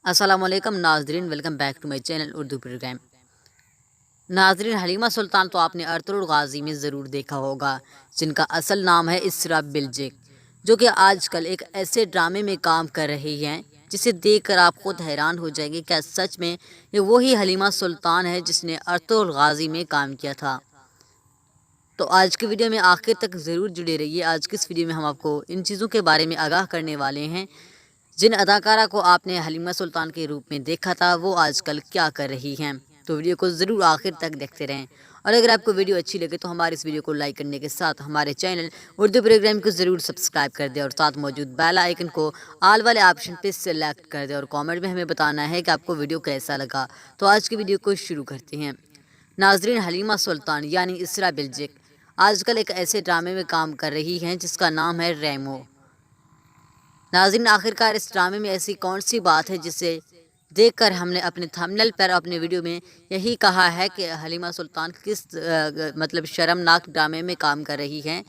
अस्सलाम वालेकुम नाजरीन, welcome back to my channel Urdu programme. नाजरीन, हलीमा सुल्तान तो आपने अर्तुगरुल गाजी में ज़रूर देखा होगा, जिनका असल नाम है इसरा बिल्जिक, जो कि आजकल एक ऐसे ड्रामे में काम कर रही हैं जिसे देखकर आप खुद हैरान हो जाएंगे। क्या सच में ये वही हलीमा सुल्तान है जिसने अर्तुगरुल गाजी में काम किया था? तो आज की वीडियो में आखिर तक ज़रूर जुड़े रहिए। आज की इस वीडियो में हम आपको इन चीज़ों के बारे में आगाह करने वाले हैं। जिन अदाकारा को आपने हलीमा सुल्तान के रूप में देखा था, वो आजकल क्या कर रही हैं। तो वीडियो को ज़रूर आखिर तक देखते रहें, और अगर आपको वीडियो अच्छी लगे तो हमारे इस वीडियो को लाइक करने के साथ हमारे चैनल उर्दू प्रोग्राम को ज़रूर सब्सक्राइब कर दें, और साथ मौजूद बेल आइकन को आल वाले ऑप्शन पे सेलेक्ट कर दें, और कमेंट में हमें बताना है कि आपको वीडियो कैसा लगा। तो आज की वीडियो को शुरू करते हैं। नाजरीन, हलीमा सुल्तान यानी इसरा बिल्जिक आजकल एक ऐसे ड्रामे में काम कर रही हैं जिसका नाम है रेमो। नाज़रीन, आखिरकार इस ड्रामे में ऐसी कौन सी बात है जिसे देखकर हमने अपने थंबनेल पर अपने वीडियो में यही कहा है कि हलीमा सुल्तान किस मतलब शर्मनाक ड्रामे में काम कर रही हैं।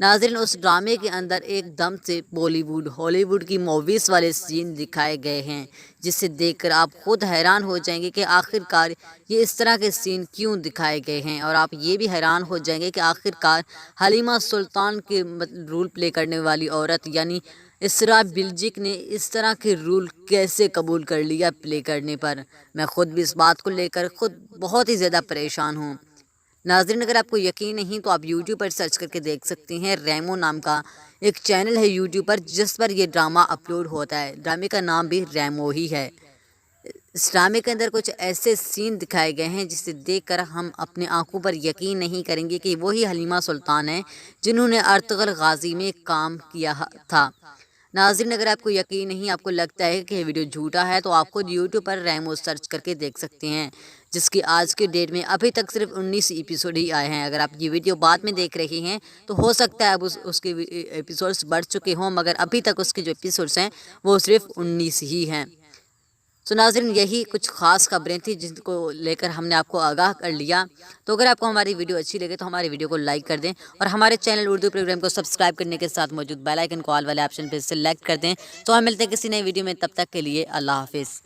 नाज़रीन, उस ड्रामे के अंदर एकदम से बॉलीवुड हॉलीवुड की मूवीज़ वाले सीन दिखाए गए हैं, जिसे देखकर आप खुद हैरान हो जाएंगे कि आखिरकार ये इस तरह के सीन क्यों दिखाए गए हैं। और आप ये भी हैरान हो जाएंगे कि आखिरकार हलीमा सुल्तान के रोल प्ले करने वाली औरत यानी इसरा बिल्जिक ने इस तरह के रोल कैसे कबूल कर लिया प्ले करने पर। मैं ख़ुद भी इस बात को लेकर खुद बहुत ही ज़्यादा परेशान हूँ। नाज़रीन, अगर आपको यकीन नहीं तो आप यूट्यूब पर सर्च करके देख सकती हैं। रेमो नाम का एक चैनल है यूट्यूब पर, जिस पर ये ड्रामा अपलोड होता है। ड्रामे का नाम भी रेमो ही है। इस ड्रामे के अंदर कुछ ऐसे सीन दिखाए गए हैं जिसे देखकर हम अपने आंखों पर यकीन नहीं करेंगे कि वही हलीमा सुल्तान है जिन्होंने अर्तुगरुल गाजी में काम किया था। नाज़रीन, अगर आपको यकीन नहीं, आपको लगता है कि ये वीडियो झूठा है, तो आप खुद यूट्यूब पर रेमो सर्च करके देख सकते हैं, जिसकी आज के डेट में अभी तक सिर्फ 19 एपिसोड ही आए हैं। अगर आप ये वीडियो बाद में देख रहे हैं तो हो सकता है अब उसके एपिसोड्स बढ़ चुके हों, मगर अभी तक उसके जो एपिसोड्स हैं वो सिर्फ 19 ही हैं। तो नाज़रीन, यही कुछ ख़ास खबरें थी जिनको लेकर हमने आपको आगाह कर लिया। तो अगर आपको हमारी वीडियो अच्छी लगे तो हमारी वीडियो को लाइक कर दें, और हमारे चैनल उर्दू प्रोग्राम को सब्सक्राइब करने के साथ मौजूद बेल आइकन को ऑल वाले ऑप्शन पर सेलेक्ट कर दें। तो हम मिलते हैं किसी नई वीडियो में, तब तक के लिए अल्लाह हाफिज़।